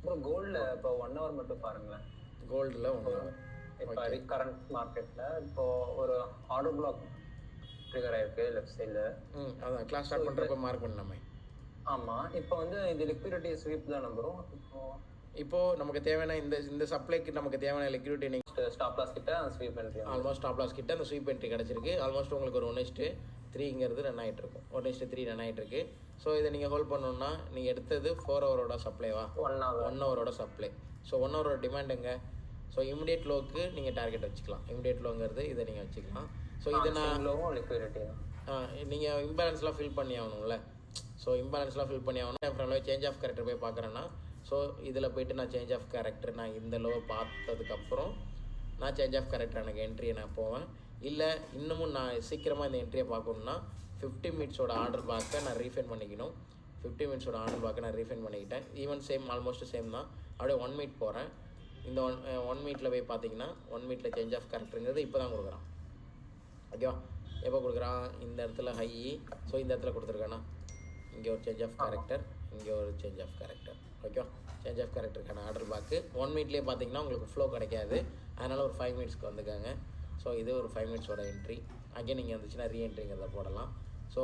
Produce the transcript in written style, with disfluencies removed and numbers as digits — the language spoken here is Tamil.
அப்புறம் கோல்டில் இப்போ 1 ஹவர் மட்டும் பாருங்களேன். கோல்டில் 1 ஹவர் இப்போ கரண்ட் மார்க்கெட்டில் இப்போ ஒரு ஆர்டர் பிளாக் ட்ரிகர் ஆயிருக்கு லெஃப்ட் சைடில். அதான் கிளாஸ் ஸ்டார்ட் பண்ணுறப்ப மார்க் பண்ணலாமே. ஆமாம், இப்போ வந்து இது லிக்விடிட்டி ஸ்வீப் தான் நம்பரும். இப்போது நமக்கு தேவையான இந்த சப்ளைக்கு நமக்கு தேவையான லிக்விடிட்டி நீங்கள் ஸ்டாப் லாஸ் கிட்ட sweep entry almost stop loss கிட்ட அந்த ஸ்வீப் என்ட்ரி கிடச்சிருக்கு. ஆல்மோஸ்ட் உங்களுக்கு ஒரு 1:3 ரன் ஆகிட்டு இருக்கும். 1:3 ரன் ஆகிட்டு இருக்கு. ஸோ இதை நீங்கள் ஹோல்ட் பண்ணணுன்னா நீங்கள் எடுத்தது 4 ஹவரோட சப்ளைவா 1 ஹவரோட சப்ளை. ஸோ 1 ஹவரோட டிமாண்டுங்க. ஸோ இமிடியேட் லோக்கு நீங்கள் டார்கெட் வச்சுக்கலாம். இமிடியேட் லோங்கிறது இதை நீங்கள் வச்சுக்கலாம். ஸோ இதை நான் லிக்விடிட்டி நீங்கள் இம்பேலன்ஸ்லாம் ஃபில் பண்ணி ஆகணும்ல. ஸோ இம்பேலன்ஸ்லாம் ஃபில் பண்ணி ஆகணும். என் ஃப்ரெண்டில் சேஞ்ச் ஆஃப் கேரக்டர் போய் பார்க்குறேன்னா, ஸோ இதில் போய்ட்டு நான் சேஞ்ச் ஆஃப் கேரக்டர் நான் இந்த லோவை பார்த்ததுக்கப்புறம் நான் சேஞ்ச் ஆஃப் கேரக்டர் எனக்கு என்ட்ரியை நான் போவேன். இல்லை இன்னமும் நான் சீக்கிரமாக இந்த என்ட்ரியை பார்க்கணுன்னா 50 மினிட்ஸோட ஆர்டர் பார்க்க நான் ரீஃபைன் பண்ணிக்கணும். 50 மினிட்ஸோட ஆர்டர் பார்க்க நான் ரீஃபைன் பண்ணிக்கிட்டேன். ஈவன் சேம் ஆல்மோஸ்ட் சேம் தான். அப்படியே 1 மினிட் போகிறேன். இந்த 1 மினிட்டில் போய் பார்த்தீங்கன்னா 1 மினிட்டில் சேஞ்ச் ஆஃப் கேரக்டருங்கிறது இப்போ தான் கொடுக்குறான். ஓகேவா? எப்போ கொடுக்குறான்? இந்த இடத்துல ஹை. ஸோ இந்த இடத்துல கொடுத்துருக்கானா இங்கே ஒரு சேஞ்ச் ஆஃப் கேரக்டர், இங்கே ஒரு சேஞ்ச் ஆஃப் கேரக்டர். ஓகேவா? சேஞ்ச் ஆஃப் கேரக்டருக்கான ஆர்டர் பார்க்கு 1 மினிட்லேயே பார்த்தீங்கன்னா உங்களுக்கு ஃப்ளோ கிடைக்காது. அதனால் ஒரு 5 மினிட்ஸ்க்கு வந்துக்காங்க. ஸோ இது ஒரு 5 மினிட்ஸோட என்ட்ரி. அகைன் நீங்கள் வந்துச்சுன்னா ரீஎன்ட்ரிங்கிறத போடலாம். ஸோ